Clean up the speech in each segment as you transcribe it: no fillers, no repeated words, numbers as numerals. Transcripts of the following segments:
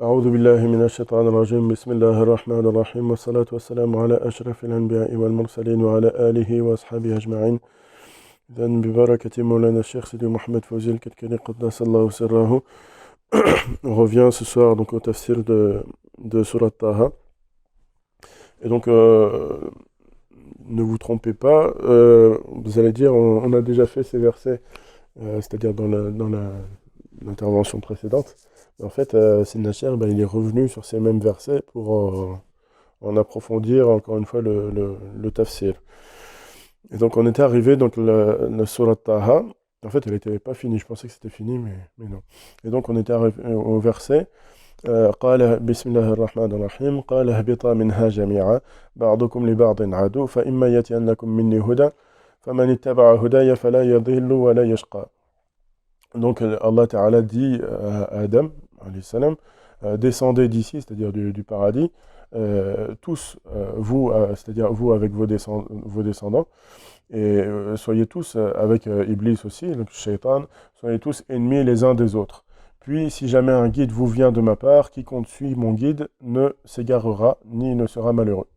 أعوذ بالله من الشيطان الرجيم بسم الله الرحمن الرحيم والصلاة والسلام على أشرف الأنبياء والمرسلين وعلى آله وأصحابه أجمعين. إذن ببركة مولانا الشيخ Sidi Mohamed Fawzi al-Katkani قدس الله سره. On revient ce soir donc au tafsir de Surat Taha. Et donc, ne vous trompez pas, vous allez dire, on a déjà fait ces versets, c'est-à-dire dans l'intervention précédente. En fait, Sidna Cheikh, il est revenu sur ces mêmes versets pour en approfondir encore une fois le tafsir. Et donc on était arrivé donc la Surat Taha. En fait, elle n'était pas finie. Je pensais que c'était fini, mais non. Et donc on était arrivé au verset. قال بسم الله الرحمن الرحيم قال اهبطا منها جميعا بعضكم لبعض عدو فإما يأتينكم مني هدى فمن اتبع هداي فلا يضل ولا يشقى. Donc Allah Ta'ala dit à Adam, alayhi salam, descendez d'ici, c'est-à-dire du paradis, tous, vous, c'est-à-dire vous avec vos descendants, et soyez tous avec Iblis aussi, le shaitan, soyez tous ennemis les uns des autres. Puis, si jamais un guide vous vient de ma part, quiconque suit mon guide ne s'égarera ni ne sera malheureux.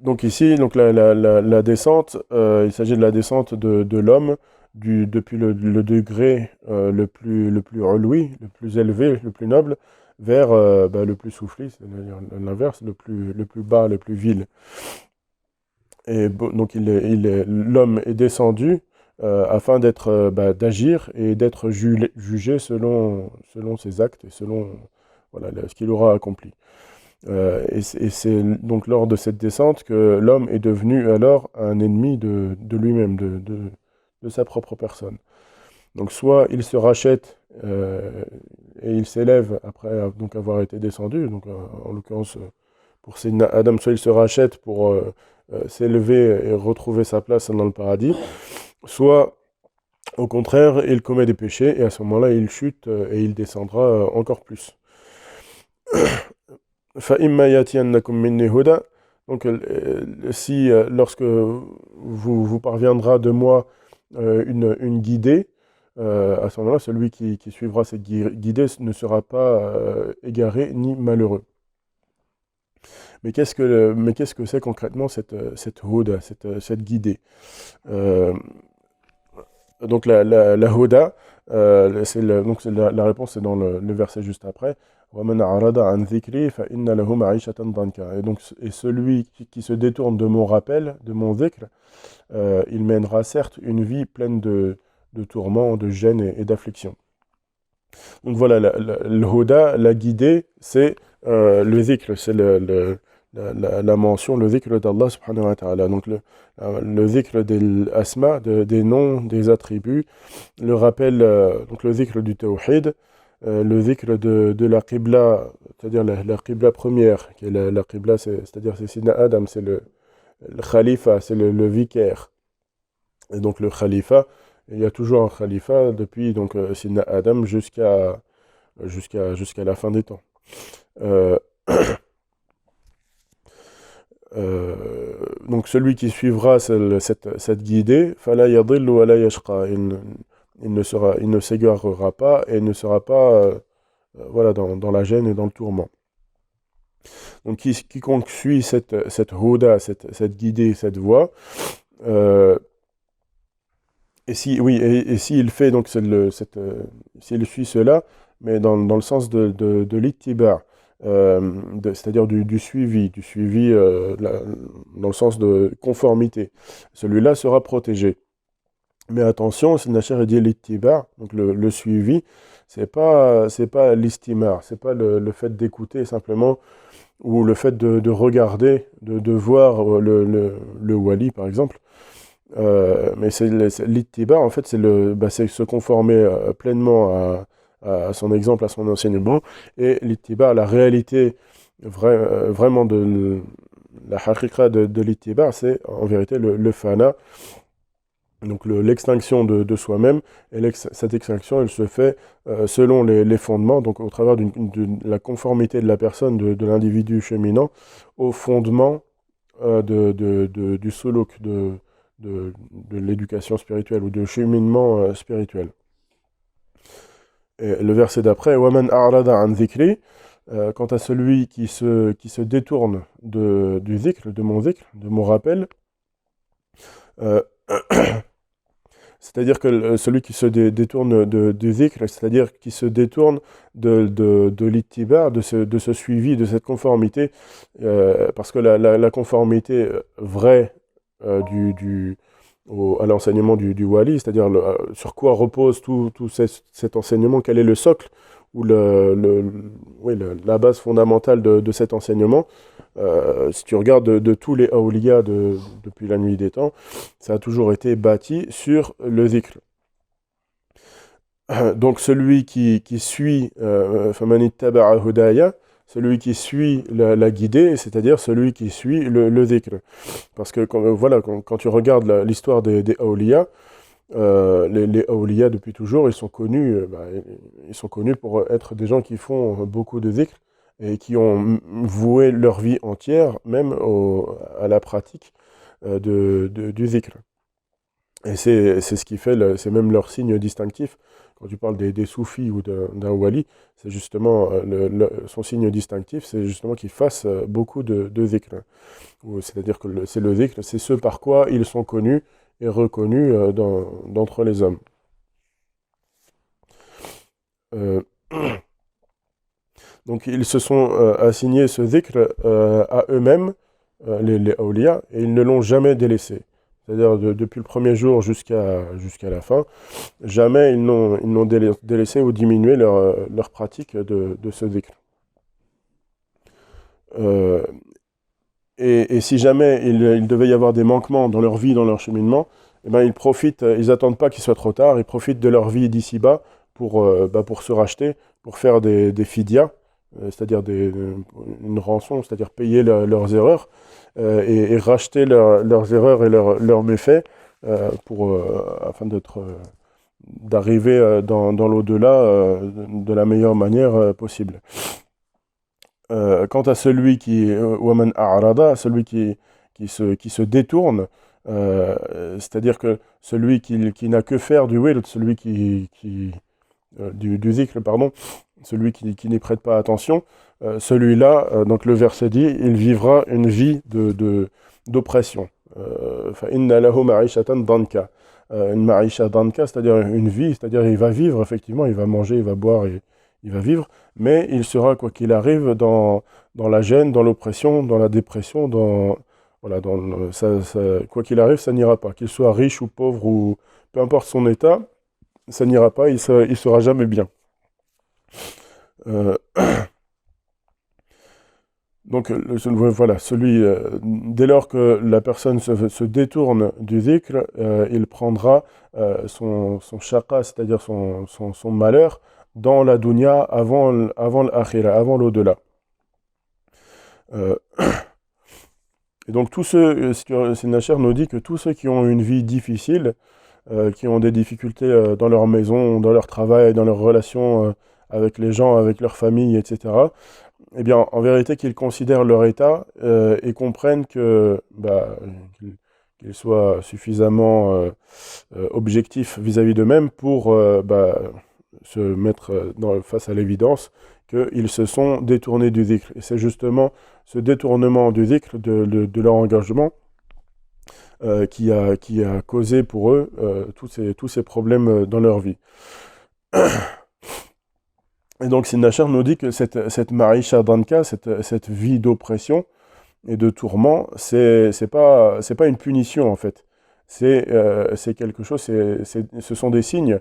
Donc ici, donc la descente, il s'agit de la descente de l'homme depuis le degré le plus uluwi, le plus élevé, le plus noble, vers le plus soufli, c'est-à-dire l'inverse, le plus bas, le plus vil. Et donc l'homme est descendu afin d'agir et d'être jugé selon ses actes et selon ce qu'il aura accompli. Et c'est donc lors de cette descente que l'homme est devenu alors un ennemi de lui-même, de sa propre personne. Donc soit il se rachète et il s'élève après donc avoir été descendu, donc en l'occurrence pour Sayyidina Adam, soit il se rachète pour s'élever et retrouver sa place dans le paradis, soit au contraire il commet des péchés et à ce moment-là il chute et il descendra encore plus. Donc si lorsque vous parviendra de moi une guidée, à ce moment-là, celui qui suivra cette guidée ne sera pas égaré ni malheureux. Mais qu'est-ce que c'est concrètement cette huda, cette guidée? Donc la huda, la réponse est dans le verset juste après. Et donc celui qui se détourne de mon rappel, de mon dhikr, il mènera certes une vie pleine de tourments, de gêne et d'affliction. Donc voilà, le huda, la guidée, c'est le dhikr, c'est la mention, le dhikr d'Allah subhanahu wa ta'ala. Donc le dhikr des asma, des noms, des attributs, le rappel, donc le dhikr du tawhid, le dhikr de la qibla, c'est-à-dire la qibla première, qui est la qibla, c'est-à-dire c'est Sidna Adam, c'est le khalifa, c'est le vicaire. Et donc le khalifa, il y a toujours un khalifa depuis donc Sidna Adam jusqu'à la fin des temps. Donc celui qui suivra cette guidée, fala yadillu wa la yashqa, il ne s'égarera pas et ne sera pas dans la gêne et dans le tourment. Donc quiconque suit cette huda, cette guidée, cette voie, et s'il fait donc s'il suit cela, mais dans le sens de l'ittiba', c'est-à-dire du suivi, dans le sens de conformité, celui-là sera protégé. Mais attention, Sidna Cheikh dit l'ittiba', donc le suivi, c'est pas l'istimar, c'est pas le fait d'écouter simplement, ou le fait de regarder, de voir le wali par exemple. Mais c'est l'ittiba', en fait, c'est se conformer pleinement à son exemple, à son enseignement, et l'ittiba', la réalité vraiment de la haqiqa de l'ittiba', c'est en vérité le fana, donc l'extinction de soi-même, et cette extinction, elle se fait selon les fondements, donc au travers de la conformité de la personne, de l'individu cheminant, au fondement du suluk, de l'éducation spirituelle ou du cheminement spirituel. Et le verset d'après, وَمَنْ أَعْرَضَ عَنْ ذِكْرِي, quant à celui qui se détourne du dhikr, de mon rappel, euh, c'est-à-dire que celui qui se détourne du dhikr, c'est-à-dire qui se détourne de l'ittiba, de ce suivi, de cette conformité, parce que la conformité vraie à l'enseignement du wali, c'est-à-dire sur quoi repose tout cet enseignement, quel est le socle, ou oui, la base fondamentale de cet enseignement. Si tu regardes de tous les awliya depuis la nuit des temps, ça a toujours été bâti sur le dhikr. Donc celui qui suit فَمَنِ اتَّبَعَ هُدَايَ, celui qui suit la guidée, c'est-à-dire celui qui suit le dhikr. Parce que voilà, quand tu regardes l'histoire des awliya, les awliya depuis toujours, ils sont connus pour être des gens qui font beaucoup de dhikr et qui ont voué leur vie entière même à la pratique du dhikr. Et c'est ce qui fait, c'est même leur signe distinctif. Quand tu parles des soufis ou d'un wali, c'est justement son signe distinctif, c'est justement qu'ils fassent beaucoup de dhikr. C'est-à-dire que c'est le dhikr, c'est ce par quoi ils sont connus et reconnus d'entre les hommes. Euh, donc ils se sont assignés ce dhikr à eux-mêmes, les awliya, et ils ne l'ont jamais délaissé. C'est-à-dire depuis le premier jour jusqu'à la fin, jamais ils n'ont délaissé ou diminué leur pratique de ce dhikr. Et si jamais il devait y avoir des manquements dans leur vie, dans leur cheminement, eh ben ils n'attendent pas qu'il soit trop tard, ils profitent de leur vie d'ici-bas pour se racheter, pour faire des fidyas, c'est-à-dire une rançon, c'est-à-dire payer leurs erreurs, et racheter leurs erreurs et leurs méfaits, afin d'arriver dans l'au-delà de la meilleure manière possible. Quant à celui Waman A'rada, celui qui se détourne, c'est-à-dire que celui qui n'a que faire du wird, celui du zikr, pardon, celui qui n'y prête pas attention, celui-là, donc le verset dit, il vivra une vie d'oppression. فَإِنَّ لَهُ مَعِيشَةً ضَنْكَ. Une ma'isha danka, c'est-à-dire une vie, c'est-à-dire il va vivre, effectivement, il va manger, il va boire et il va vivre, mais il sera, quoi qu'il arrive, dans la gêne, dans l'oppression, dans la dépression, voilà, quoi qu'il arrive, ça n'ira pas. Qu'il soit riche ou pauvre, ou peu importe son état, ça n'ira pas, il sera jamais bien. Euh, Donc voilà, dès lors que la personne se détourne du dhikr, il prendra son shaqa, c'est-à-dire son malheur, dans la dunya avant l'akhira, avant l'au-delà. Et donc tous ceux, Sinacher nous dit que tous ceux qui ont une vie difficile, qui ont des difficultés dans leur maison, dans leur travail, dans leurs relations avec les gens, avec leur famille, etc., eh bien, en vérité, qu'ils considèrent leur état et comprennent qu'ils soient suffisamment objectifs vis-à-vis d'eux-mêmes pour se mettre face à l'évidence qu'ils se sont détournés du dhikr. Et c'est justement ce détournement du dhikr, de leur engagement, qui a causé pour eux tous ces problèmes dans leur vie. Et donc Sinacher nous dit que cette Marisha Danka, cette vie d'oppression et de tourment, c'est pas une punition en fait. C'est quelque chose, ce sont des signes.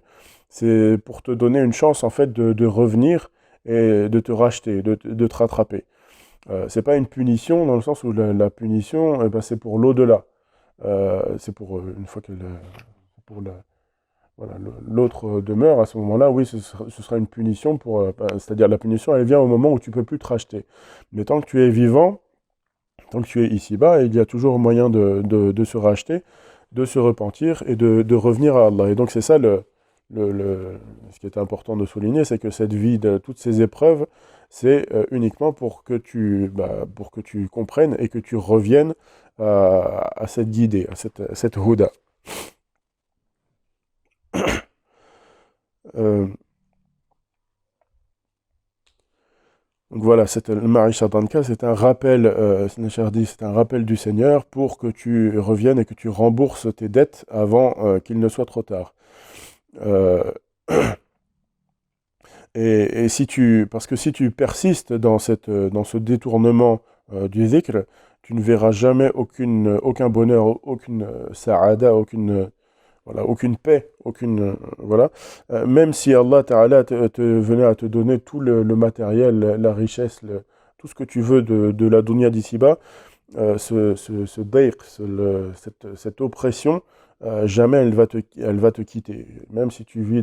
C'est pour te donner une chance en fait de revenir et de te racheter, de te rattraper. C'est pas une punition dans le sens où la punition, c'est pour l'au-delà. C'est pour une fois que voilà, l'autre demeure, à ce moment-là, oui, ce sera une punition c'est-à-dire la punition, elle vient au moment où tu ne peux plus te racheter. Mais tant que tu es vivant, tant que tu es ici-bas, il y a toujours moyen de se racheter, de se repentir et de revenir à Allah. Et donc c'est ça ce qui est important de souligner, c'est que cette vie, de toutes ces épreuves, c'est uniquement pour que tu comprennes et que tu reviennes à cette guidée, à cette huda. Donc voilà, le Marisha Danka, c'est un rappel, c'est un rappel du Seigneur pour que tu reviennes et que tu rembourses tes dettes avant qu'il ne soit trop tard. Euh, parce que si tu persistes dans dans ce détournement du dhikr, tu ne verras jamais aucun bonheur, aucune sa'ada, voilà, aucune paix, voilà. Même si Allah Ta'ala te venait à te donner tout le matériel, la richesse, tout ce que tu veux de la dunya d'ici-bas, ce dayq, cette oppression, jamais elle va te quitter. Même si tu vis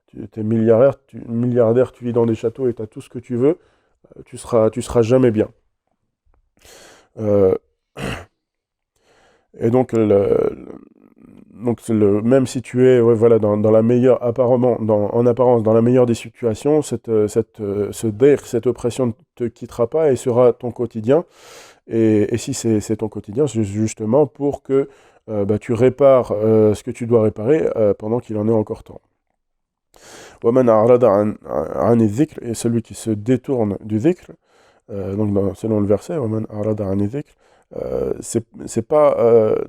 tu es milliardaire, tu vis dans des châteaux et tu as tout ce que tu veux, tu seras jamais bien. Euh, et donc, même si tu es voilà, dans la meilleure, apparemment, en apparence, dans la meilleure des situations, ce dayq, cette oppression ne te quittera pas et sera ton quotidien. Et si c'est ton quotidien, c'est justement pour que tu répares ce que tu dois réparer pendant qu'il en est encore temps. وَمَنْ أَعْرَضَ عَنِ الذِّكْرِ, et celui qui se détourne du dhikr, donc selon le verset, وَمَنْ أَعْرَضَ عَنِ الذِّكْرِ, c'est pas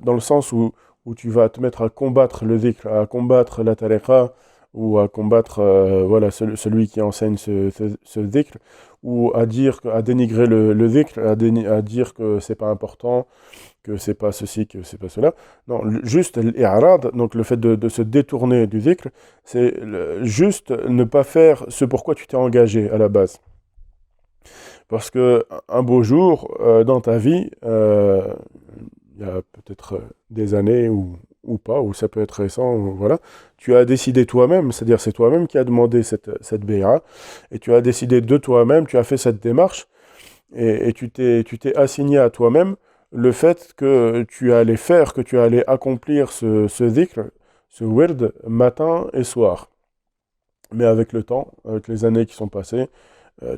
dans le sens où tu vas te mettre à combattre le dhikr, à combattre la tariqa, ou à combattre voilà, celui qui enseigne ce dhikr, ou à dénigrer le dhikr, à dire que c'est pas important, que c'est pas ceci, que c'est pas cela. Non, juste l'i'rad, donc le fait de se détourner du dhikr, c'est juste ne pas faire ce pourquoi tu t'es engagé à la base. Parce que un beau jour, dans ta vie, il y a peut-être des années ou pas, ou ça peut être récent, voilà, tu as décidé toi-même, c'est-à-dire c'est toi-même qui as demandé cette béa, et tu as décidé de toi-même, tu as fait cette démarche, et tu t'es assigné à toi-même le fait que tu allais faire, que tu allais accomplir ce dhikr, ce wird, matin et soir. Mais avec le temps, avec les années qui sont passées,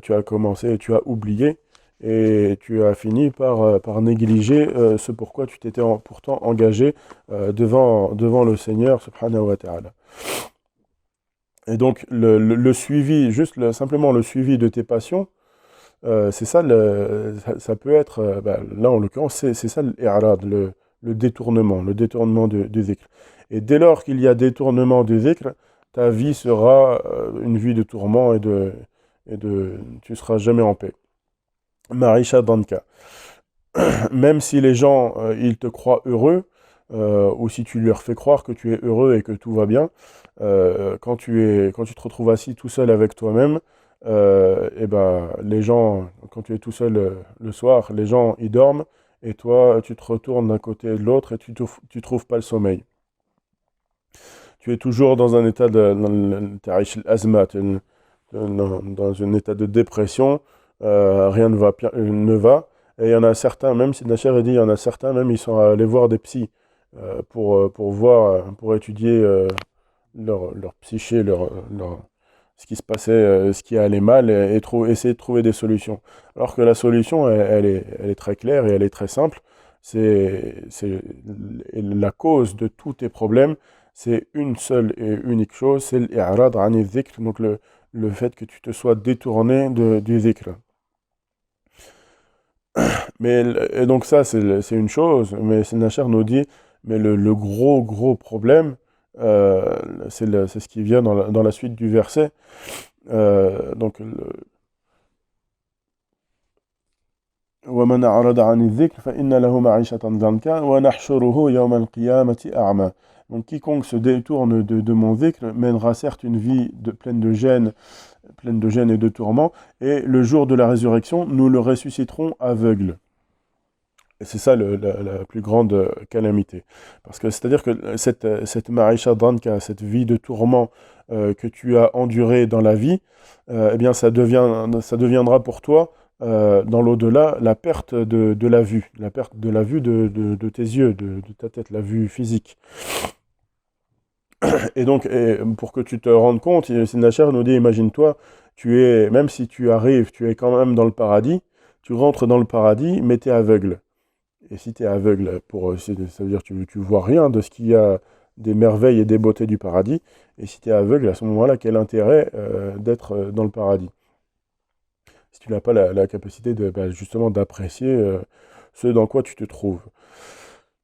tu as commencé, tu as oublié, et tu as fini par négliger ce pourquoi tu t'étais pourtant engagé devant le Seigneur, subhanahu wa ta'ala. Et donc, le suivi, simplement le suivi de tes passions, c'est ça, ça peut être, là en l'occurrence, c'est ça l'irad, le détournement du dhikr. Et dès lors qu'il y a détournement du dhikr, ta vie sera une vie de tourment tu seras jamais en paix. Marisha Danka. Même si les gens, ils te croient heureux, ou si tu leur fais croire que tu es heureux et que tout va bien, quand tu te retrouves assis tout seul avec toi-même, et ben, les gens, quand tu es tout seul le soir, les gens, ils dorment, et toi, tu te retournes d'un côté et de l'autre, et tu trouves pas le sommeil. Tu es toujours dans un état dans un état de dépression, rien ne va. Et il y en a certains, même si Nasher a dit, il y en a certains, même ils sont allés voir des psys pour étudier leur psyché, ce qui se passait, ce qui allait mal, et essayer de trouver des solutions. Alors que la solution, elle est très claire et elle est très simple. C'est la cause de tous tes problèmes, c'est une seule et unique chose, c'est l'i'rad ani dhikr, donc le fait que tu te sois détourné du dhikr. Et donc ça, c'est une chose, mais Nacher nous dit, mais le gros problème, c'est ce qui vient dans la suite du verset. Donc, وَمَنْ أَعْرَضَ عَنِ الذِّكْرِ فَإِنَّ لَهُ مَعِيشَةً ضَنْكًا وَنَحْشُرُهُ يَوْمَ الْقِيَامَةِ أَعْمَى. Donc quiconque se détourne de mon dhikr mènera certes une vie pleine de gêne et de tourments, et le jour de la résurrection, nous le ressusciterons aveugle. Et c'est ça la plus grande calamité. Parce que c'est-à-dire que cette Ma'isha Dhanka, cette vie de tourment que tu as endurée dans la vie, eh bien ça deviendra pour toi, dans l'au-delà, la perte de la vue, la perte de la vue de tes yeux, de ta tête, la vue physique. Et donc, pour que tu te rendes compte, Sinacher nous dit, imagine-toi, même si tu es quand même dans le paradis, tu rentres dans le paradis, mais tu es aveugle. Et si tu es aveugle, ça veut dire que tu vois rien de ce qu'il y a des merveilles et des beautés du paradis. Et si tu es aveugle, à ce moment-là, quel intérêt d'être dans le paradis? si tu n'as pas la capacité justement d'apprécier ce dans quoi tu te trouves.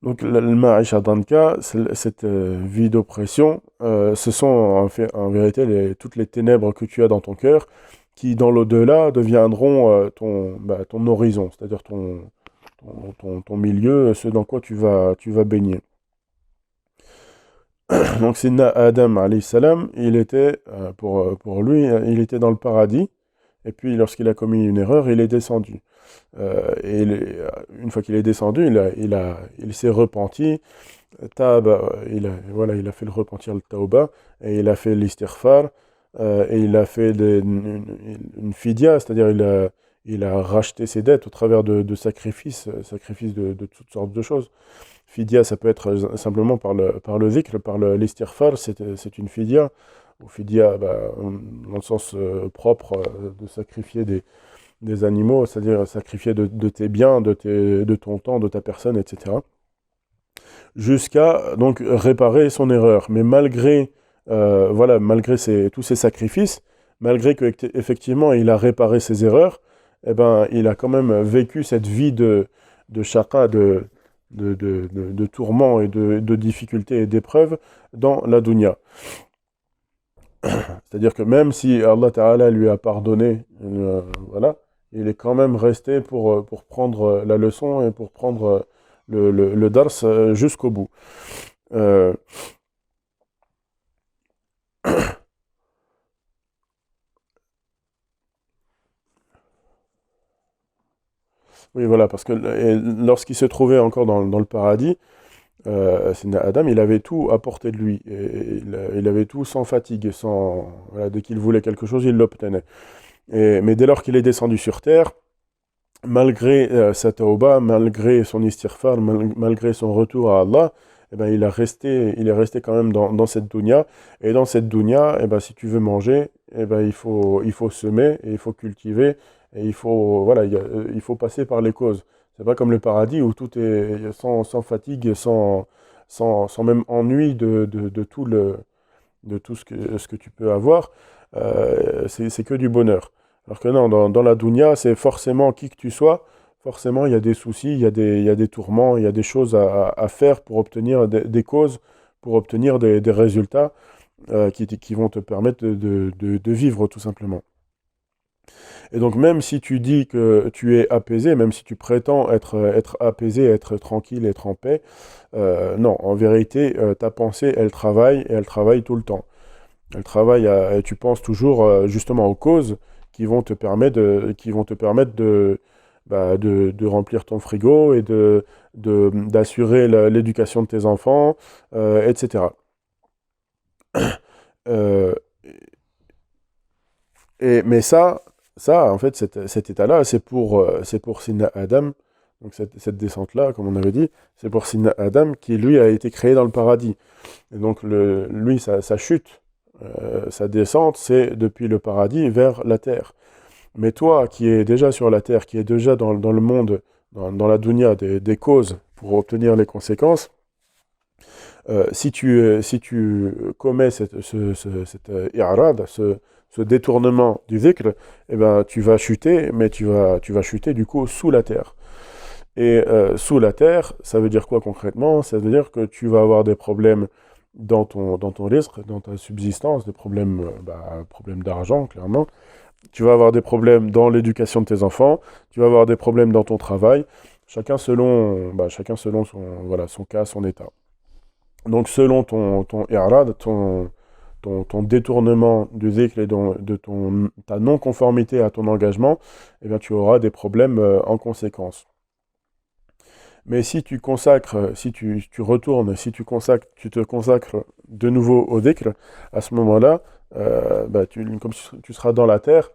Donc le Ma'isha Danka, cette vie d'oppression, ce sont en vérité toutes les ténèbres que tu as dans ton cœur qui, dans l'au-delà, deviendront ton horizon, c'est-à-dire ton milieu, ce dans quoi tu vas baigner. Donc Sidna Adam, alayhi salam, il était, pour lui, il était dans le paradis, et puis lorsqu'il a commis une erreur, il est descendu. Une fois qu'il est descendu, il s'est repenti, voilà, il a fait le repentir, le tauba, et il a fait l'istighfar, et il a fait une fidya, c'est-à-dire il a racheté ses dettes au travers de sacrifices, de toutes sortes de choses. Fidya, ça peut être simplement par le zikr, par l'istighfar, c'est une fidya, ou fidya, dans le sens propre de sacrifier des animaux, c'est-à-dire sacrifier de tes biens, de ton temps, de ta personne, etc. Jusqu'à donc réparer son erreur. Mais malgré tous ces sacrifices, malgré qu'effectivement il a réparé ses erreurs, eh ben, il a quand même vécu cette vie de shaqa, de tourments et de difficultés et d'épreuves dans la dunya. C'est-à-dire que même si Allah Ta'ala lui a pardonné, voilà, il est quand même resté pour prendre la leçon et pour prendre le dars jusqu'au bout. Euh, oui, voilà, parce que lorsqu'il se trouvait encore dans le paradis, Sidna Adam, il avait tout à portée de lui. Et il avait tout sans fatigue, voilà, dès qu'il voulait quelque chose, il l'obtenait. Mais dès lors qu'il est descendu sur terre, malgré sa tauba, malgré son istighfar, malgré son retour à Allah, eh ben, il est resté quand même dans cette dunya. Et dans cette dunya, eh ben, si tu veux manger, eh ben, il faut semer, et il faut cultiver, et voilà, il faut passer par les causes. C'est pas comme le paradis où tout est sans fatigue, sans même ennui de tout ce que tu peux avoir. C'est que du bonheur. Alors que non, dans la dunya, c'est forcément qui que tu sois, forcément il y a des soucis, il y a des tourments, il y a des choses à faire pour obtenir des causes, pour obtenir des résultats qui vont te permettre de vivre tout simplement. Et donc même si tu dis que tu es apaisé, même si tu prétends être apaisé, être tranquille, être en paix, non, en vérité, ta pensée, elle travaille, et elle travaille tout le temps. Elle travaille, et tu penses toujours justement aux causes qui vont te permettre de remplir ton frigo et d'assurer l'éducation de tes enfants, etc. Euh, mais en fait, cet état-là, c'est pour Sidna Adam, donc cette descente-là, comme on avait dit, c'est pour Sidna Adam qui, lui, a été créé dans le paradis. Et donc, lui, sa chute, sa descente, c'est depuis le paradis vers la terre. Mais toi, qui es déjà sur la terre, qui es déjà dans le monde, dans la dunya, des causes pour obtenir les conséquences, si tu commets cette i'rad, ce détournement du dhikr, eh ben, tu vas chuter, mais tu vas chuter du coup sous la terre. Et sous la terre, ça veut dire quoi concrètement? Ça veut dire que tu vas avoir des problèmes dans ton risque, dans ta subsistance, des problèmes d'argent, clairement. Tu vas avoir des problèmes dans l'éducation de tes enfants, tu vas avoir des problèmes dans ton travail, chacun selon son cas, son état. Donc selon ton i'rad, ton détournement du dhikr et ta non-conformité à ton engagement, eh bien, tu auras des problèmes en conséquence. Mais si tu consacres, si tu retournes, si tu te consacres de nouveau au dhikr, à ce moment-là, comme tu seras dans la terre,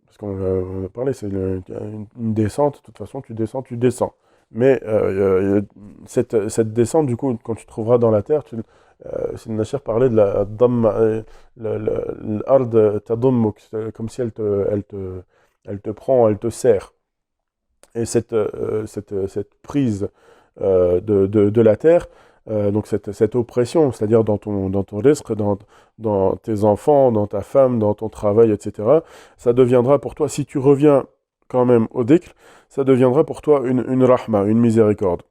parce qu'on a parlé, c'est une descente, de toute façon, tu descends, tu descends. Mais cette descente, du coup, quand tu te trouveras dans la terre, Sidna Nasher parlait de la damma, l'ard tadummuk, comme si elle te prend, elle te serre. Et cette prise de la terre, donc cette oppression, c'est-à-dire dans ton risque, dans tes enfants, dans ta femme, dans ton travail, etc., ça deviendra pour toi, si tu reviens quand même au dhikr, ça deviendra pour toi une rahma, une miséricorde.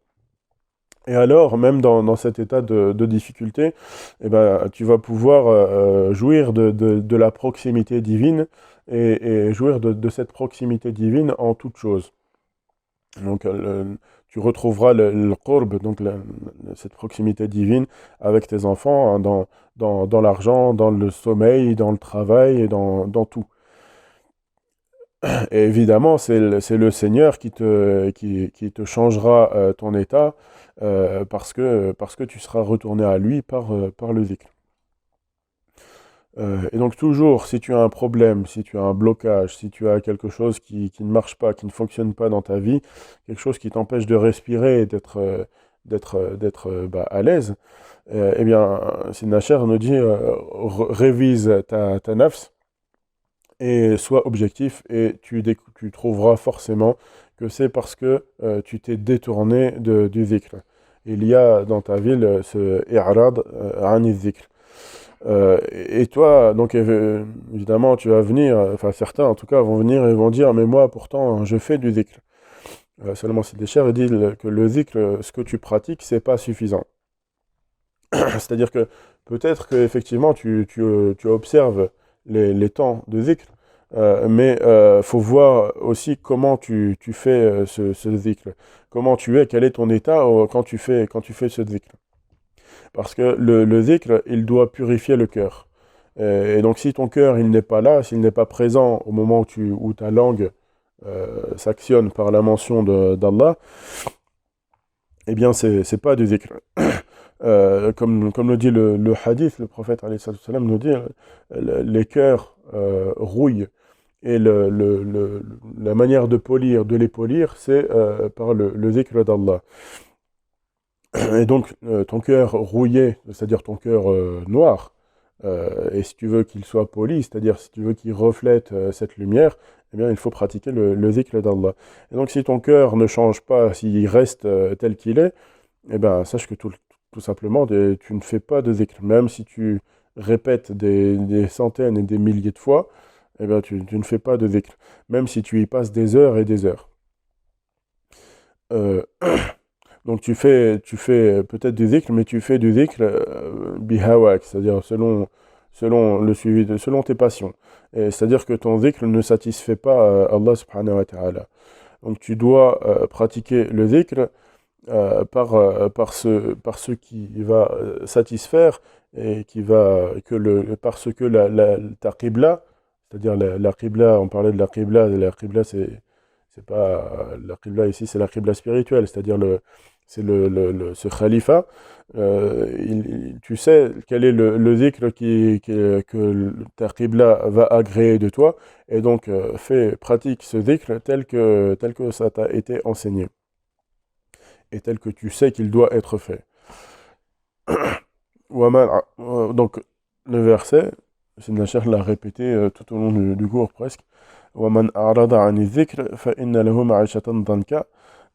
Et alors, même dans cet état de difficulté, eh ben, tu vas pouvoir jouir de la proximité divine et jouir de cette proximité divine en toute chose. Donc, tu retrouveras le qurb, donc cette proximité divine avec tes enfants, hein, dans l'argent, dans le sommeil, dans le travail et dans tout. Et évidemment, c'est le Seigneur qui te changera ton état parce que tu seras retourné à lui par le dhikr. Et donc toujours, si tu as un problème, si tu as un blocage, si tu as quelque chose qui ne marche pas, qui ne fonctionne pas dans ta vie, quelque chose qui t'empêche de respirer et d'être à l'aise, eh bien, Sidna Cher nous dit, révise ta nafs, et sois objectif et tu trouveras forcément que c'est parce que tu t'es détourné du dhikr. Il y a dans ta ville ce i'rad ani dhikr. Et toi, donc évidemment, tu vas venir, enfin certains en tout cas vont venir et vont dire, mais moi pourtant je fais du dhikr. Seulement c'est des chers et dit que le dhikr, ce que tu pratiques, c'est pas suffisant. C'est-à-dire que peut-être qu'effectivement tu observes les temps de dhikr, mais faut voir aussi comment tu fais ce dhikr, comment tu es, quel est ton état quand tu fais ce dhikr. Parce que le dhikr, il doit purifier le cœur. Et donc si ton cœur, il n'est pas là, s'il n'est pas présent au moment où ta langue s'actionne par la mention d'Allah, eh bien c'est pas du dhikr. Comme le dit le hadith, le prophète alayhi salatu wassalam, nous dit les cœurs rouillent et la manière de les polir, c'est par le dhikr d'Allah. Et donc ton cœur rouillé, c'est-à-dire ton cœur noir, et si tu veux qu'il soit poli, c'est-à-dire si tu veux qu'il reflète cette lumière, eh bien il faut pratiquer le dhikr d'Allah. Et donc si ton cœur ne change pas, s'il reste tel qu'il est, eh bien sache que tout simplement, tu ne fais pas de dhikr. Même si tu répètes des centaines et des milliers de fois, eh bien, tu ne fais pas de dhikr. Même si tu y passes des heures et des heures. Euh, donc tu fais peut-être du dhikr, mais tu fais du dhikr bihawak, c'est-à-dire selon le suivi selon tes passions. C'est-à-dire que ton dhikr ne satisfait pas Allah subhanahu wa ta'ala. Donc tu dois pratiquer le dhikr par ce qui va satisfaire et parce que ta qibla, c'est-à-dire la qibla, on parlait de la qibla c'est pas, la qibla ici c'est la qibla spirituelle, c'est-à-dire ce khalifa, tu sais quel est le dhikr que ta qibla va agréer de toi, et donc pratique ce dhikr tel que ça t'a été enseigné et tel que tu sais qu'il doit être fait. Donc, le verset, Sidna Cheikh l'a répété tout au long du cours presque. وَمَنْ أَعْرَضَ عَنِ الذِّكْرِ فَإِنَّ لَهُ مَعِيشَةً ضَنْكًا.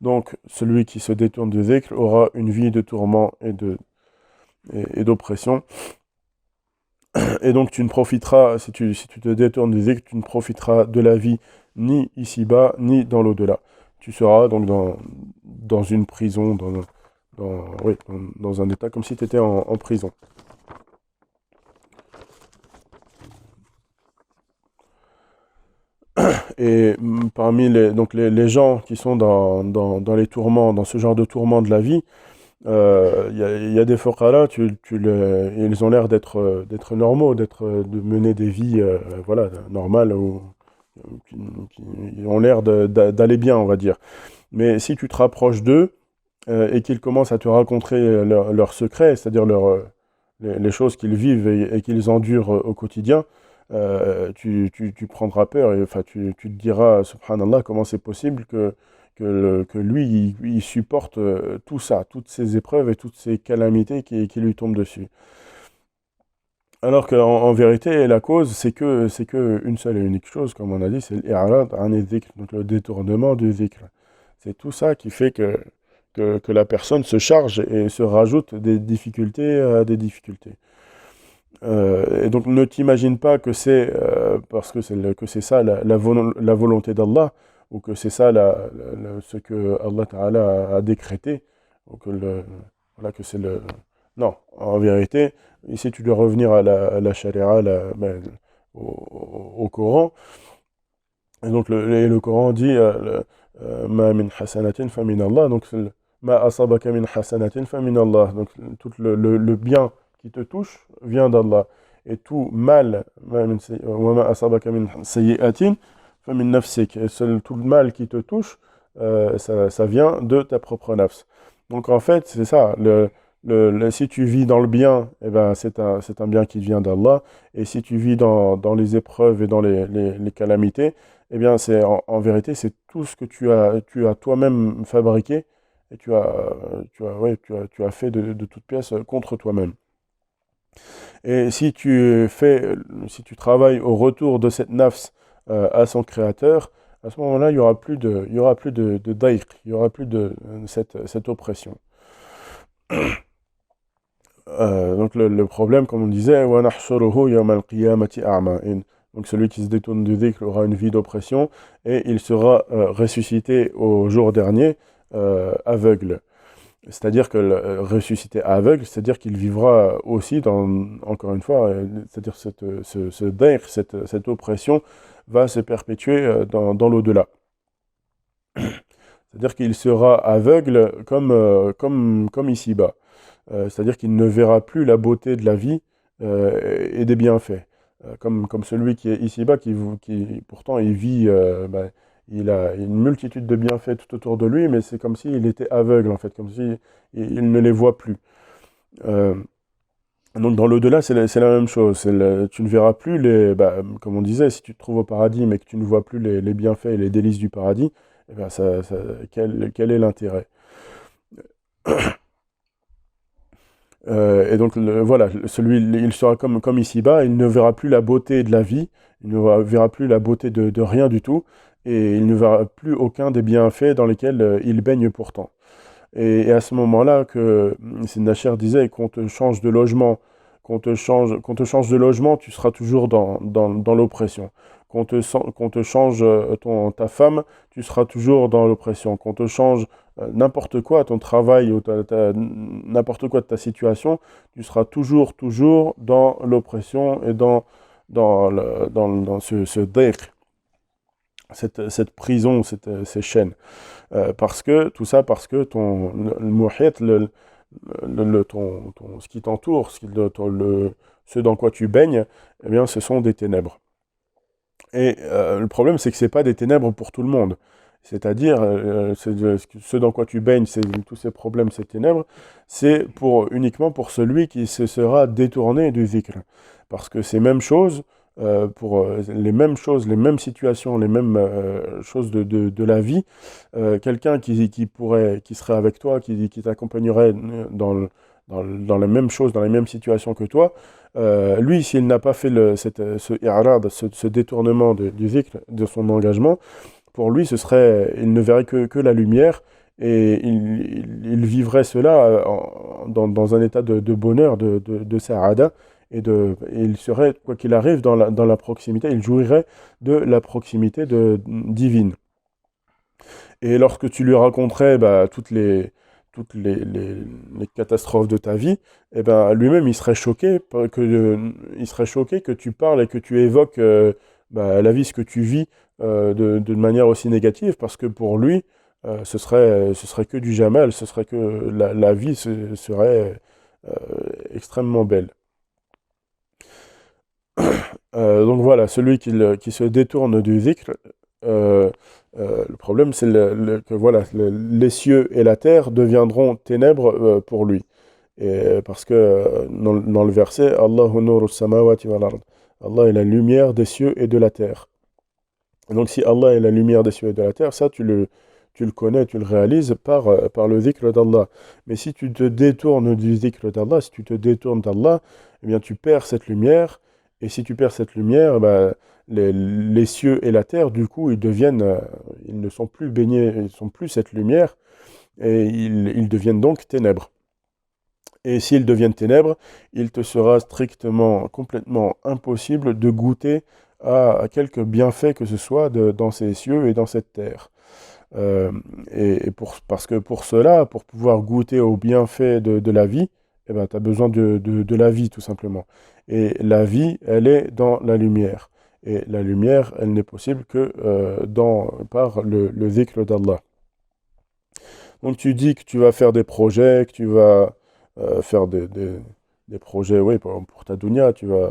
Donc, celui qui se détourne du dhikr aura une vie de tourment et d'oppression. Et donc, tu ne profiteras, si tu te détournes du dhikr, tu ne profiteras de la vie ni ici-bas, ni dans l'au-delà. Tu seras donc dans une prison, dans un état comme si tu étais en prison. Et parmi les gens qui sont dans les tourments, dans ce genre de tourments de la vie, il y a des fuqara, ils ont l'air d'être normaux, de mener des vies voilà, normales, qui ont l'air d'aller bien, on va dire. Mais si tu te rapproches d'eux et qu'ils commencent à te raconter leurs secrets, c'est-à-dire les choses qu'ils vivent et qu'ils endurent au quotidien, tu prendras peur et enfin, tu te diras, subhanallah, comment c'est possible que lui, il supporte tout ça, toutes ces épreuves et toutes ces calamités qui lui tombent dessus. Alors qu'en vérité, la cause, c'est que une seule et unique chose, comme on a dit, c'est l'irad an dhikr, donc le détournement du dhikr. C'est tout ça qui fait que la personne se charge et se rajoute des difficultés à des difficultés. Et donc ne t'imagine pas que c'est parce que que c'est ça la volonté d'Allah, ou que c'est ça ce que Allah Ta'ala a décrété, ou que voilà, que c'est le... Non, en vérité, ici tu dois revenir à la charia, au Coran. Et donc le Coran dit Ma min hasanatin fa min Allah, donc Ma asabaka min hasanatin fa min Allah. Donc tout le bien qui te touche vient d'Allah. Et tout mal, wa ma asabaka min sayyi'atin fa min nafsik. Et tout le mal qui te touche, ça vient de ta propre nafs. Donc en fait, c'est ça. Si tu vis dans le bien, eh ben, c'est un bien qui vient d'Allah. Et si tu vis dans les épreuves et dans les calamités, eh bien, en vérité, c'est tout ce que tu as toi-même fabriqué et tu as fait de toutes pièces contre toi-même. Et si tu travailles au retour de cette nafs à son créateur, à ce moment-là, il y aura plus de daïq, il y aura plus de cette oppression. Donc le problème, comme on disait, وَنَحْشُرُهُ يَوْمَ الْقِيَامَةِ أَعْمَى. Donc celui qui se détourne du dhikr aura une vie d'oppression et il sera ressuscité au jour dernier aveugle. C'est-à-dire que ressuscité aveugle, c'est-à-dire qu'il vivra aussi encore une fois, c'est-à-dire ce dhikr, cette oppression va se perpétuer dans l'au-delà. C'est-à-dire qu'il sera aveugle comme ici-bas. C'est-à-dire qu'il ne verra plus la beauté de la vie et des bienfaits. Comme celui qui est ici-bas, qui pourtant il vit, il a une multitude de bienfaits tout autour de lui, mais c'est comme s'il était aveugle, en fait, comme s'il il ne les voit plus. Euh, donc dans l'au-delà, c'est la même chose. Tu ne verras plus comme on disait, si tu te trouves au paradis, mais que tu ne vois plus les bienfaits et les délices du paradis, eh ben quel est l'intérêt? Et donc voilà, il sera comme ici-bas, il ne verra plus la beauté de la vie, il ne verra plus la beauté de rien du tout, et il ne verra plus aucun des bienfaits dans lesquels il baigne pourtant. Et à ce moment-là, c'est Nasher disait qu'on te change de logement, qu'on te change de logement, tu seras toujours dans l'oppression. Qu'on te change ta femme, tu seras toujours dans l'oppression. Qu'on te change n'importe quoi, ton travail ou n'importe quoi de ta situation, tu seras toujours dans l'oppression et dans ce dhikr, cette prison, ces chaînes. Parce que ton muhit, ce qui t'entoure, ce dans quoi tu baignes, eh bien, ce sont des ténèbres. Et le problème, c'est que c'est pas des ténèbres pour tout le monde. C'est-à-dire, ce dans quoi tu baignes, tous ces problèmes, ces ténèbres, c'est uniquement pour celui qui se sera détourné du zikr. Parce que ces mêmes choses, pour les mêmes choses, les mêmes situations, les mêmes choses de la vie, quelqu'un qui serait avec toi, qui t'accompagnerait dans les mêmes choses, dans les mêmes situations que toi, lui, s'il n'a pas fait ce i'rad, ce détournement du zikr, de son engagement, pour lui, il ne verrait que la lumière, et il vivrait cela dans un état de bonheur, de sa'ada, et il serait, quoi qu'il arrive, dans la proximité, il jouirait de la proximité divine. Et lorsque tu lui raconterais toutes les catastrophes de ta vie, eh ben, lui-même, il serait choqué que tu parles et que tu évoques la vie, ce que tu vis de manière aussi négative, parce que pour lui, ce serait que du jamal, ce serait que la vie serait extrêmement belle. Donc voilà, celui qui se détourne du zikr, le problème c'est que voilà, les cieux et la terre deviendront ténèbres pour lui. Et parce que dans le verset, Allahu nuru samawati wal ard. Allah est la lumière des cieux et de la terre. Et donc si Allah est la lumière des cieux et de la terre, ça tu le connais, tu le réalises par le zikr d'Allah. Mais si tu te détournes du zikr d'Allah, si tu te détournes d'Allah, eh bien tu perds cette lumière. Et si tu perds cette lumière, les cieux et la terre, du coup, ils ne sont plus baignés, ils ne sont plus cette lumière. et ils deviennent donc ténèbres. Et s'ils deviennent ténèbres, il te sera strictement, complètement impossible de goûter à quelque bienfait que ce soit dans ces cieux et dans cette terre. Euh, parce que pour cela, pour pouvoir goûter aux bienfaits de la vie, eh ben, tu as besoin de la vie, tout simplement. Et la vie, elle est dans la lumière. Et la lumière, elle n'est possible que par le dhikr d'Allah. Donc tu dis que tu vas faire des projets, que tu vas faire des projets, oui, pour ta dunya, tu vas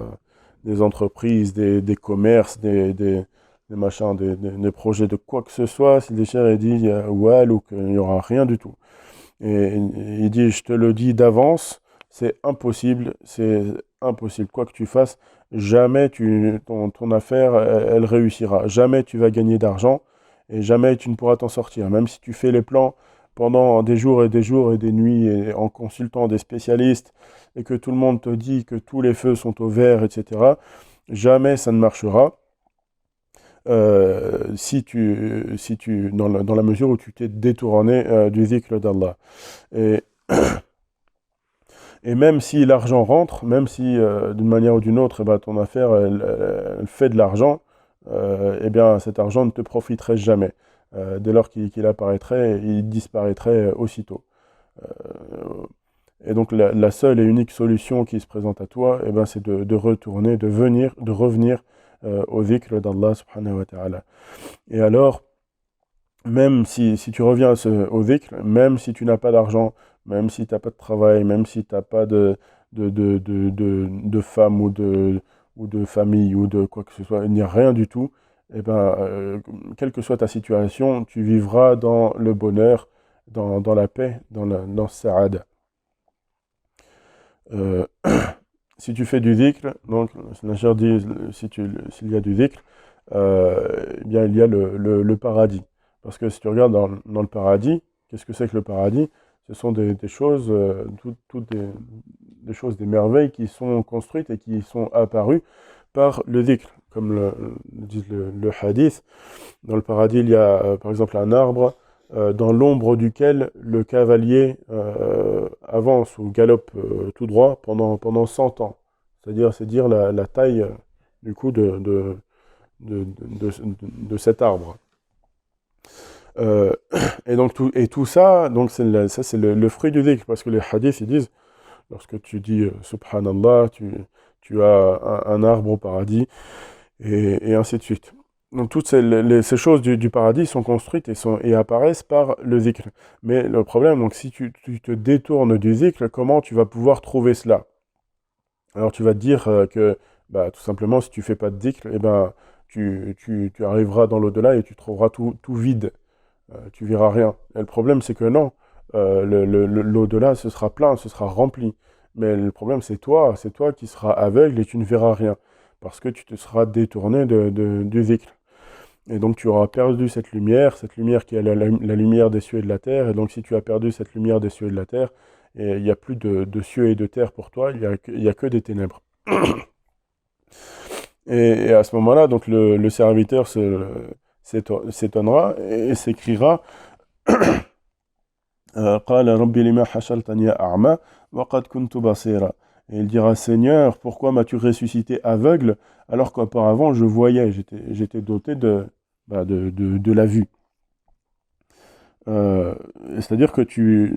des entreprises, des commerces, des machins, des projets de quoi que ce soit. Si le cheikh dit ouais ou qu'il n'y aura rien du tout. Et il dit, je te le dis d'avance, c'est impossible, c'est impossible. Quoi que tu fasses, jamais ton affaire, elle réussira. Jamais tu vas gagner d'argent et jamais tu ne pourras t'en sortir. Même si tu fais les plans pendant des jours et des jours et des nuits et en consultant des spécialistes et que tout le monde te dit que tous les feux sont au vert, etc., jamais ça ne marchera. Dans la mesure où tu t'es détourné du dhikr d'Allah. Et, et même si l'argent rentre, même si d'une manière ou d'une autre, eh ben, ton affaire, elle fait de l'argent, eh bien cet argent ne te profiterait jamais. Dès lors qu'il apparaîtrait, il disparaîtrait aussitôt. Euh, et donc la seule et unique solution qui se présente à toi, eh ben, c'est de retourner, de revenir au dhikr d'Allah subhanahu wa ta'ala. Et alors, même si tu reviens au dhikr, même si tu n'as pas d'argent, même si tu n'as pas de travail, même si tu n'as pas de femme ou de famille ou de quoi que ce soit, il n'y a rien du tout, et ben, quelle que soit ta situation, tu vivras dans le bonheur, dans la paix, dans sa'ada. Euh, si tu fais du dhikr, donc, Nasher dit, s'il y a du dhikr, eh bien, il y a le paradis. Parce que si tu regardes dans le paradis, qu'est-ce que c'est que le paradis? Ce sont des choses, toutes des choses, des merveilles qui sont construites et qui sont apparues par le dhikr. Comme dit le hadith, dans le paradis, il y a par exemple un arbre dans l'ombre duquel le cavalier avance ou galope tout droit pendant 100 ans. C'est dire la taille du coup de cet arbre. Euh, et tout ça, donc ça c'est le fruit du dhikr, parce que les hadiths ils disent, lorsque tu dis Subhanallah, tu as un arbre au paradis, et ainsi de suite. Donc toutes ces choses du paradis sont construites et apparaissent par le dhikr. Mais le problème, donc si tu te détournes du dhikr, comment tu vas pouvoir trouver cela? Alors tu vas te dire que bah, tout simplement, si tu fais pas de dhikr, eh ben, tu arriveras dans l'au-delà et tu trouveras tout vide. Tu verras rien. Et le problème, c'est que non. L'au-delà, ce sera plein, ce sera rempli. Mais le problème, c'est toi qui seras aveugle et tu ne verras rien. Parce que tu te seras détourné du dhikr. Et donc tu auras perdu cette lumière qui est la lumière des cieux et de la terre. Et donc si tu as perdu cette lumière des cieux et de la terre, il n'y a plus de cieux et de terre pour toi, il y a que des ténèbres. Et à ce moment-là, donc le serviteur s'étonnera et s'écriera قال ربي لما حشرتني أعمى وقد كنت بصيرا. Et il dira, Seigneur, pourquoi m'as-tu ressuscité aveugle alors qu'auparavant je voyais, j'étais doté de la vue. C'est-à-dire que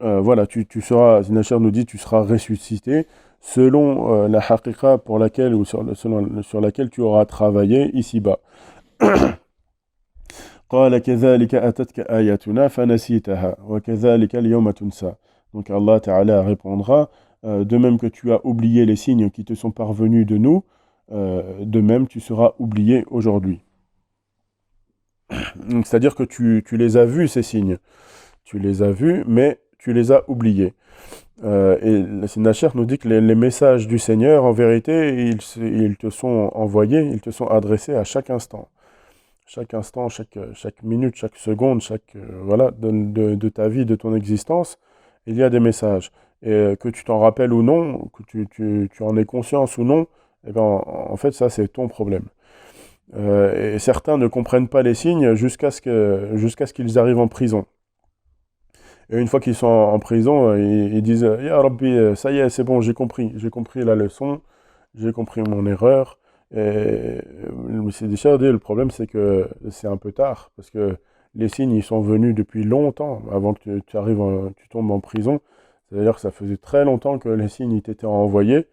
voilà, tu seras, Zinachar nous dit, tu seras ressuscité selon la haqiqa pour laquelle, ou sur laquelle tu auras travaillé ici-bas. قال كذلك أتتك آياتنا فنسيتها وكذلك اليوم تنسى. Donc Allah Ta'ala répondra, de même que tu as oublié les signes qui te sont parvenus de nous, de même tu seras oublié aujourd'hui. C'est-à-dire que tu les as vus, ces signes. Tu les as vus, mais tu les as oubliés. Et le Sinacher nous dit que les messages du Seigneur, en vérité, ils te sont envoyés, ils te sont adressés à chaque instant. Chaque instant, chaque minute, chaque seconde, voilà, de ta vie, de ton existence, il y a des messages. Et que tu t'en rappelles ou non, que tu en aies conscience ou non, eh ben, en fait, ça, c'est ton problème. Et certains ne comprennent pas les signes jusqu'à ce qu'ils arrivent en prison. Et une fois qu'ils sont en prison, ils disent Ya Rabbi, ça y est, c'est bon, j'ai compris la leçon, j'ai compris mon erreur. Et le Sidi Cheikh dit le problème, c'est que c'est un peu tard, parce que les signes, ils sont venus depuis longtemps, avant que tu arrives, tu tombes en prison. C'est-à-dire que ça faisait très longtemps que les signes ils t'étaient envoyés,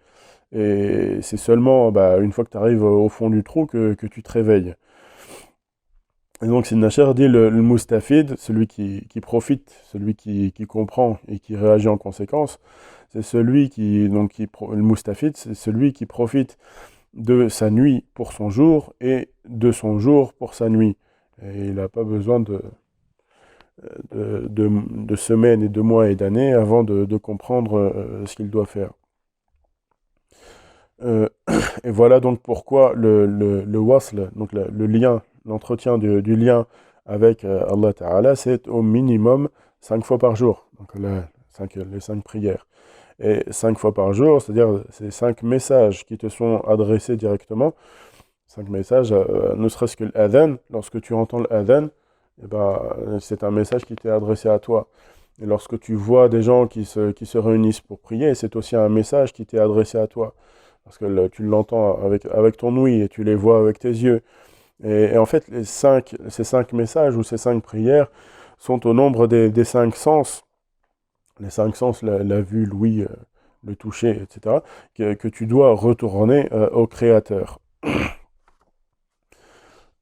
et c'est seulement une fois que tu arrives au fond du trou que tu te réveilles. Et donc, c'est Nasher dit le Moustafid, celui qui profite, celui qui comprend et qui réagit en conséquence, c'est celui le Moustafid, c'est celui qui profite de sa nuit pour son jour et de son jour pour sa nuit. Et il n'a pas besoin de semaines et de mois et d'années avant de comprendre ce qu'il doit faire. Euh, et voilà donc pourquoi le wasl, donc le lien, l'entretien du lien avec Allah Ta'ala, c'est au minimum 5 fois par jour. Donc les 5 prières. Et 5 fois par jour, c'est-à-dire c'est 5 messages qui te sont adressés directement. 5 messages, ne serait-ce que l'adhan, lorsque tu entends l'adhan, eh ben, c'est un message qui t'est adressé à toi. Et lorsque tu vois des gens qui se réunissent pour prier, c'est aussi un message qui t'est adressé à toi. Parce que tu l'entends avec ton ouïe et tu les vois avec tes yeux. Et en fait, ces 5 messages ou ces 5 prières sont au nombre des 5 sens. Les 5 sens, la vue, l'ouïe, le toucher, etc., que tu dois retourner au Créateur.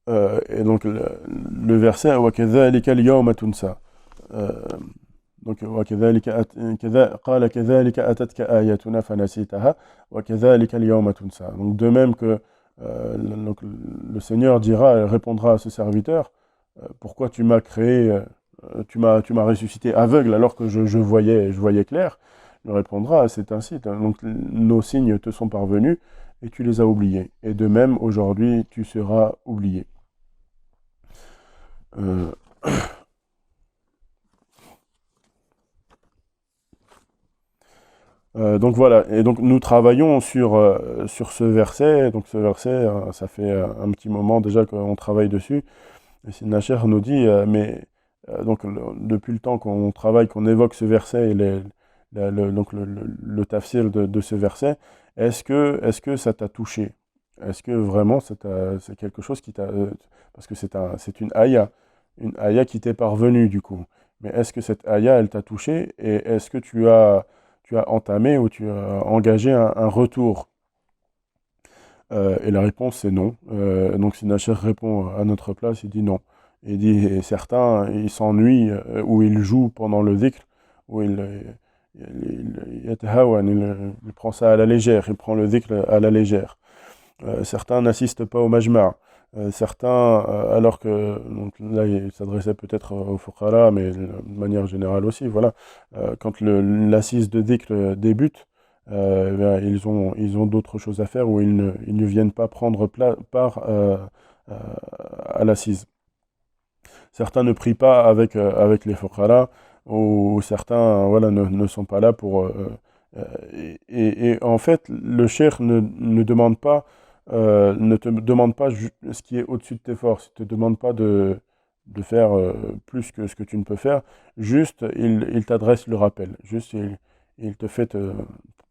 Et donc, le verset, وَكَذَلِكَ الْيَوْمَ تُنْسَى. Donc, قال كذلك أتتك آياتنا فنسيتها وكذلك اليوم تنسى. Donc, de même que donc, le Seigneur dira, répondra à ce serviteur, pourquoi tu m'as créé, tu m'as ressuscité aveugle alors que je voyais clair. Il répondra, c'est ainsi. Donc, nos signes te sont parvenus et tu les as oubliés. Et de même, aujourd'hui, tu seras oublié. Euh, donc voilà, et donc nous travaillons sur ce verset. Donc ce verset, ça fait un petit moment déjà qu'on travaille dessus. Et Sidna Cheikh nous dit, donc depuis le temps qu'on travaille, qu'on évoque ce verset et donc le tafsir de ce verset, est-ce que ça t'a touché? Est-ce que vraiment c'est quelque chose qui t'a... parce que c'est une aya qui t'est parvenue du coup. Mais est-ce que cette aya, elle t'a touché? Et est-ce que tu as entamé ou tu as engagé un retour? Et la réponse, c'est non. Donc, si Nasher répond à notre place, il dit non. Il dit, et certains, ils s'ennuient ou ils jouent pendant le dhikr, ou il prend ça à la légère, il prend le dhikr à la légère. Certains n'assistent pas au majma'. Certains, alors que, donc là, il s'adressait peut-être aux fuqara, mais de manière générale aussi, voilà. Quand l'assise de dhikr débute, ils ont d'autres choses à faire où ils ne viennent pas prendre part euh, à l'assise. Certains ne prient pas avec les fuqara, ou certains voilà, ne sont pas là pour... et en fait, le cheikh ne demande pas, ne te demande pas ce qui est au-dessus de tes forces. Il ne te demande pas de faire plus que ce que tu ne peux faire. Juste, il t'adresse le rappel. Juste, il te fait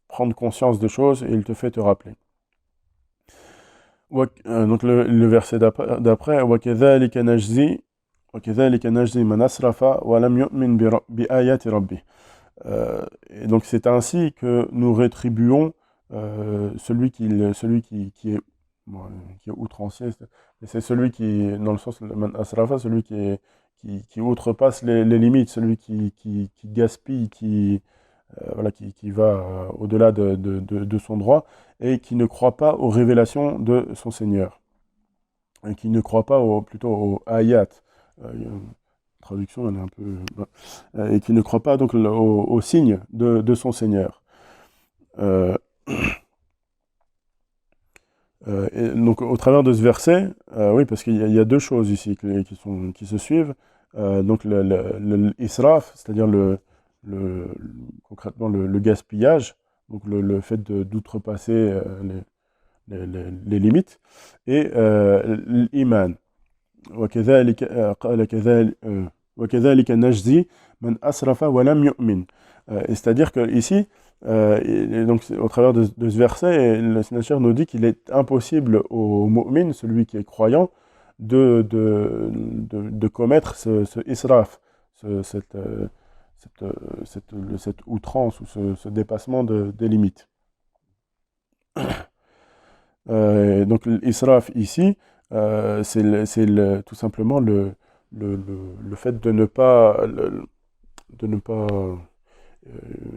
prendre conscience des choses et il te fait te rappeler. Donc le verset d'après, وَكَذَلِكَ نَجْزِي وَكَذَلِكَ نَجْزِي مَنْ أَسْرَفَ وَلَمْ يُؤْمِنْ بِآيَاتِ رَبِّهِ. Et donc c'est ainsi que nous rétribuons bon, qui est outrancier. C'est celui qui, dans le sens, man asrafa, celui qui outrepasse les limites, celui qui gaspille, voilà, qui va au-delà de son droit et qui ne croit pas aux révélations de son Seigneur. Et qui ne croit pas plutôt aux ayat. Traduction, elle est un peu... et qui ne croit pas donc aux signes de son Seigneur. Euh, et donc au travers de ce verset, oui, parce qu'il y a deux choses ici qui se suivent. Donc l'israf, c'est-à-dire concrètement le gaspillage, donc le fait d'outrepasser les limites, et l'iman. وكذلك قال كذلك وكذلك نجزي من أسرف ولم يؤمن. C'est-à-dire que ici, et donc au travers de ce verset, le Seigneur nous dit qu'il est impossible au mu'min, celui qui est croyant, de commettre ce israf, cette outrance ou ce dépassement des limites. Donc l'israf ici, tout simplement le fait de ne pas,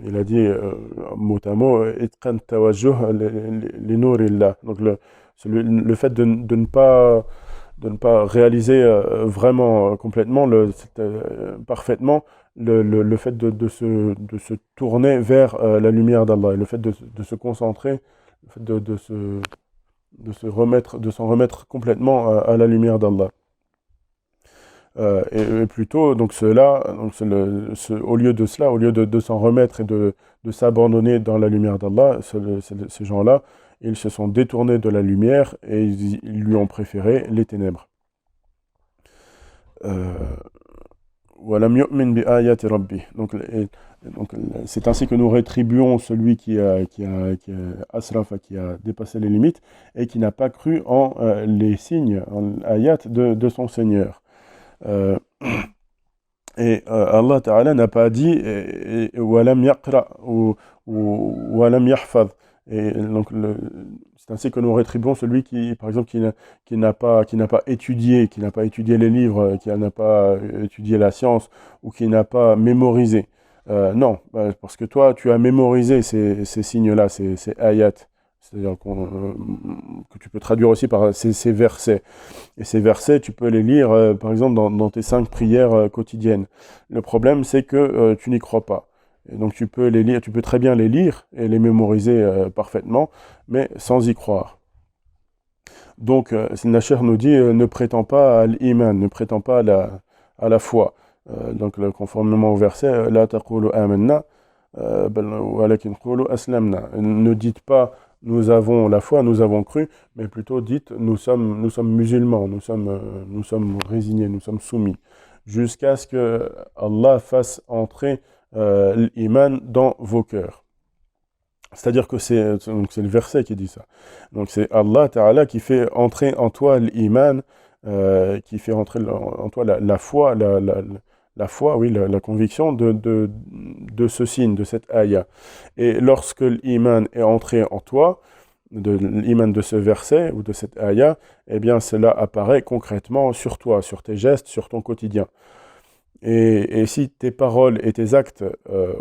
il a dit mot à mot, itqan tawajjuh li nourillah. Donc le fait de ne pas réaliser vraiment complètement, parfaitement, le fait de se tourner vers la lumière d'Allah, et le fait de se concentrer, le fait de s'en remettre complètement à la lumière d'Allah. Et plutôt, donc au lieu de cela, au lieu de s'en remettre et de s'abandonner dans la lumière d'Allah, ces gens-là, ils se sont détournés de la lumière et ils lui ont préféré les ténèbres. Donc c'est ainsi que nous rétribuons celui qui a asrafa, qui a dépassé les limites et qui n'a pas cru en les signes, en ayat de son Seigneur. Allah Ta'ala n'a pas dit walam yaqra ou walam yahfaz. Et donc c'est ainsi que nous rétribuons celui qui, par exemple, qui n'a pas étudié, qui n'a pas étudié les livres, qui n'a pas étudié la science ou qui n'a pas mémorisé. Non, parce que toi, tu as mémorisé ces signes-là, ces ayats. C'est-à-dire que tu peux traduire aussi par ces versets. Et ces versets, tu peux les lire, par exemple, dans tes 5 prières quotidiennes. Le problème, c'est que tu n'y crois pas. Et donc tu peux les lire, tu peux très bien les lire et les mémoriser parfaitement, mais sans y croire. Donc, Nasher nous dit, ne prétend pas à l'iman, ne prétend pas à la foi. Donc, conformément au verset, la taqulu amanna, walakin qulu aslamna. Ne dites pas, nous avons la foi, nous avons cru, mais plutôt dites, nous sommes musulmans, nous sommes résignés, nous sommes soumis, jusqu'à ce que Allah fasse entrer l'iman dans vos cœurs. C'est-à-dire que c'est le verset qui dit ça. Donc c'est Allah Ta'ala qui fait entrer en toi l'iman, qui fait entrer en toi la foi, la foi, oui, la conviction de ce signe, de cette ayah. Et lorsque l'iman est entré en toi, l'iman de ce verset ou de cette ayah, eh bien cela apparaît concrètement sur toi, sur tes gestes, sur ton quotidien. Et si tes paroles et tes actes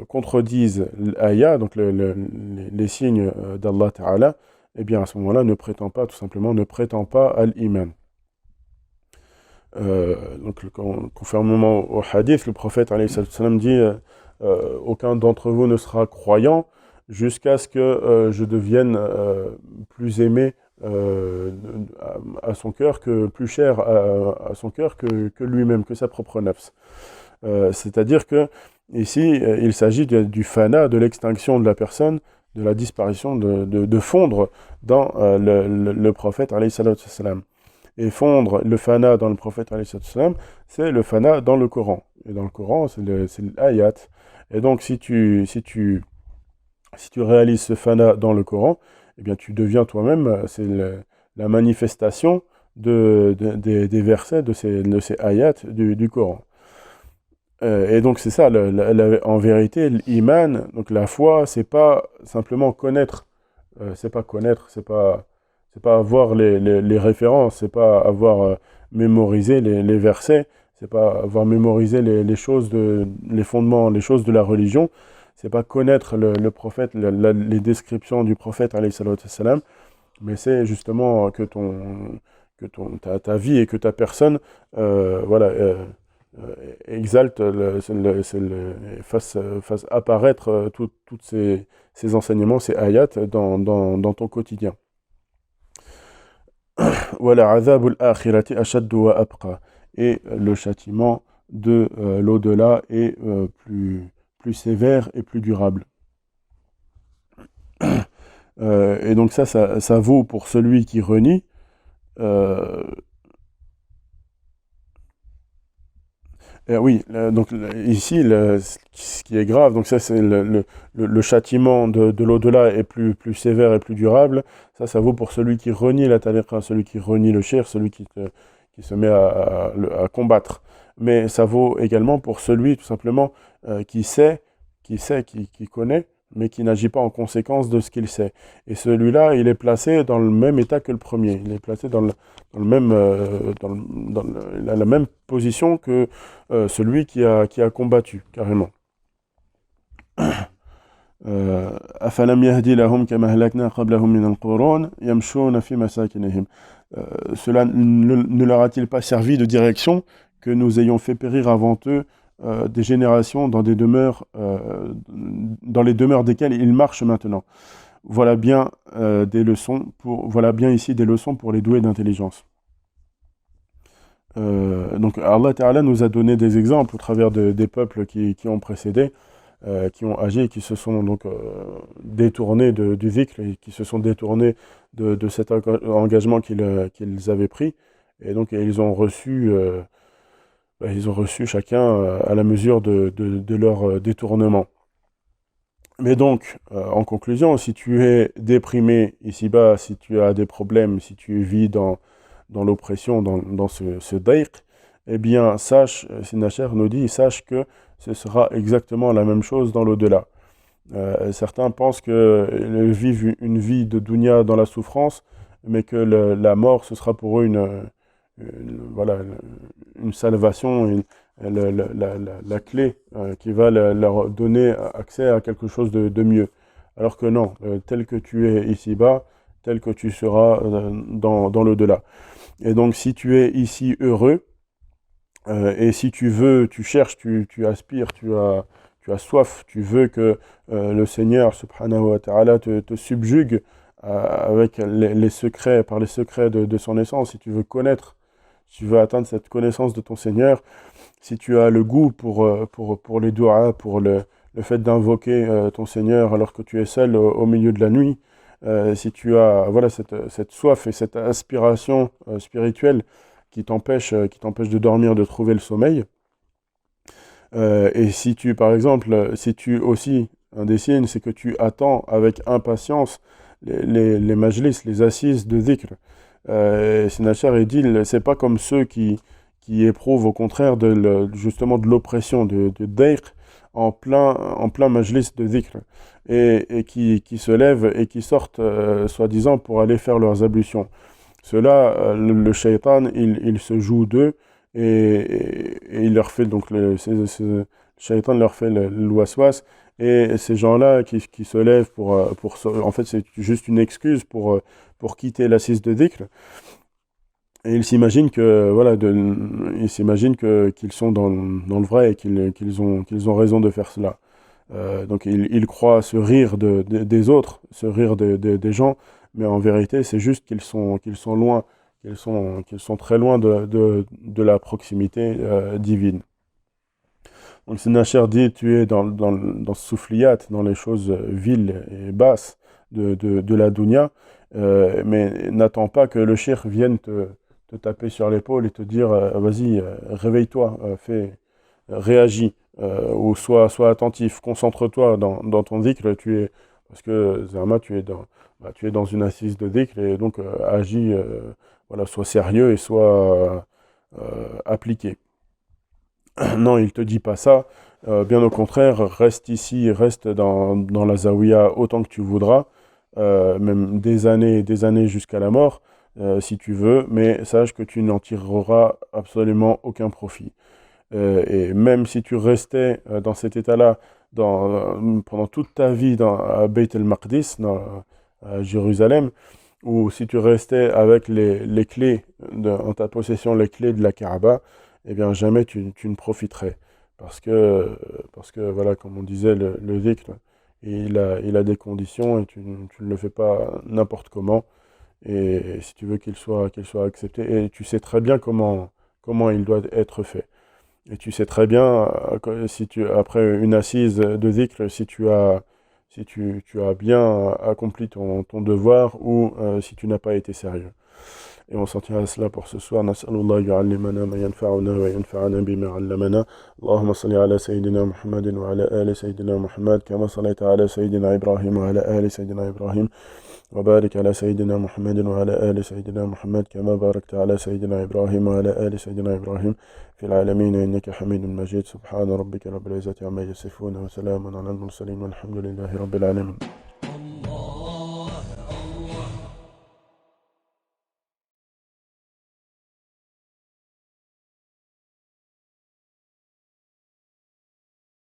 contredisent l'ayah, donc les signes d'Allah Ta'ala, eh bien à ce moment-là, tout simplement, ne prétend pas à l'iman. Donc conformément au hadith, le prophète alayhi salam dit aucun d'entre vous ne sera croyant jusqu'à ce que je devienne plus aimé à son cœur, plus cher à son cœur que lui-même, que sa propre nafs. C'est-à-dire que ici, il s'agit du fana, de l'extinction de la personne, de la disparition, de fondre dans le prophète alayhi salam. Et fondre le fana dans le prophète alayhi salam, c'est le fana dans le Coran. Et dans le Coran, c'est l'ayat. Et donc, si tu réalises ce fana dans le Coran, eh bien, tu deviens toi-même, c'est la manifestation des versets, de ces ayats du Coran. Et donc, c'est ça, en vérité, l'iman, donc la foi, c'est pas simplement connaître, c'est pas avoir les références, c'est pas avoir mémorisé les versets, c'est pas avoir mémorisé les choses les fondements, les choses de la religion, c'est pas connaître le prophète, les descriptions du prophète alayhi salam, mais c'est justement que ta vie et que ta personne exalte, fasse apparaître toutes ces enseignements, ces ayats dans ton quotidien. Et le châtiment de l'au-delà est plus sévère et plus durable. Et donc ça vaut pour celui qui renie, Oui, donc ici, ce qui est grave, donc ça c'est le châtiment de l'au-delà est plus sévère et plus durable. Ça vaut pour celui qui renie la tariqa, celui qui renie le shirk, celui qui se met à combattre. Mais ça vaut également pour celui, tout simplement, qui sait, qui connaît, mais qui n'agit pas en conséquence de ce qu'il sait. Et celui-là, il est placé dans le même état que le premier. Il est placé dans le même, la même position que celui qui a combattu, carrément. أفلم يهدي لهم كما أهلكنا قبلهم من القرون يمشون في مساكنهم. Cela ne leur a-t-il pas servi de direction que nous ayons fait périr avant eux des générations dans des demeures, dans les demeures desquelles ils marchent maintenant. Voilà bien voilà bien ici des leçons pour les doués d'intelligence. Donc Allah Ta'ala nous a donné des exemples au travers des peuples qui ont précédé, qui ont agi et qui se sont donc détournés du dhikr et qui se sont détournés de cet engagement qu'ils avaient pris. Et donc ils ont reçu chacun à la mesure de leur détournement. Mais donc, en conclusion, si tu es déprimé ici-bas, si tu as des problèmes, si tu vis dans l'oppression, dans ce daïq, eh bien, sache, Sinacher nous dit, sache que ce sera exactement la même chose dans l'au-delà. Certains pensent qu'ils vivent une vie de dunya dans la souffrance, mais que la mort, ce sera pour eux voilà, une salvation, la clé qui va leur donner accès à quelque chose de mieux. Alors que non, tel que tu es ici-bas, tel que tu seras dans l'au-delà. Et donc si tu es ici heureux, et si tu veux, tu cherches, tu aspires, tu as soif, tu veux que le Seigneur subhanahu wa ta'ala te subjugue avec les secrets, par les secrets de son essence, si tu veux connaître, si tu veux atteindre cette connaissance de ton Seigneur, si tu as le goût pour les du'a, pour le fait d'invoquer ton Seigneur alors que tu es seul au milieu de la nuit, si tu as voilà, cette soif et cette aspiration spirituelle qui t'empêche de dormir, de trouver le sommeil, et si tu, par exemple, si tu aussi, un des signes, c'est que tu attends avec impatience les majlis, les assises de dhikr. Sinacher et dit, c'est pas comme ceux qui éprouvent au contraire justement de l'oppression, de daïq, en plein majlis de dhikr, et qui se lèvent et qui sortent, soi-disant, pour aller faire leurs ablutions. Ceux-là, le shaitan, il se joue d'eux, et il leur fait donc le shaitan leur fait le waswas, et ces gens-là qui se lèvent en fait c'est juste une excuse pour quitter l'assise de dhikr, et ils s'imaginent que voilà qu'ils sont dans le vrai et qu'ils ont raison de faire cela. Donc ils croient se rire des autres, se rire des gens, mais en vérité c'est juste qu'ils sont loin, qu'ils sont très loin de la proximité divine. Donc Sinacher dit, tu es dans ce souffliyat, dans les choses viles et basses de la dunya, mais n'attends pas que le shirk vienne te taper sur l'épaule et te dire vas-y, réveille-toi, réagis, ou sois attentif, concentre-toi dans ton dhikr, parce que Zerma, tu es dans une assise de dhikr, et donc agis, voilà, sois sérieux et sois appliqué. Non, il te dit pas ça, bien au contraire, reste ici, reste dans la zawiya autant que tu voudras, même des années jusqu'à la mort, si tu veux, mais sache que tu n'en tireras absolument aucun profit. Et même si tu restais dans cet état-là pendant toute ta vie à Beit el-Maqdis, à Jérusalem, ou si tu restais avec les clés, en ta possession les clés de la Kaaba, eh bien jamais tu ne profiterais. Parce que voilà, comme on disait, le dhikr, il a des conditions, et tu ne le fais pas n'importe comment. Et si tu veux qu'il soit accepté, et tu sais très bien comment il doit être fait. Et tu sais très bien, après une assise de dhikr, si tu as bien accompli ton devoir, ou si tu n'as pas été sérieux. Et on s'en tient à cela pour ce soir. Nas'alullah yu'allimana ma yanfa'una wa yanfa'ana bima 'allamana. Allahumma salli ala Sayyidina Muhammadin wa ala ali Sayyidina Muhammad kama sallaita ala Sayyidina Ibrahim wa ala ali Sayyidina Ibrahim. وبارك على سيدنا محمد وعلى آل سيدنا محمد كما باركت على سيدنا إبراهيم وعلى آل سيدنا إبراهيم في العالمين إنك حميد مجيد. سبحان ربك رب العزة عما يصفون وسلام على المرسلين والحمد لله رب العالمين.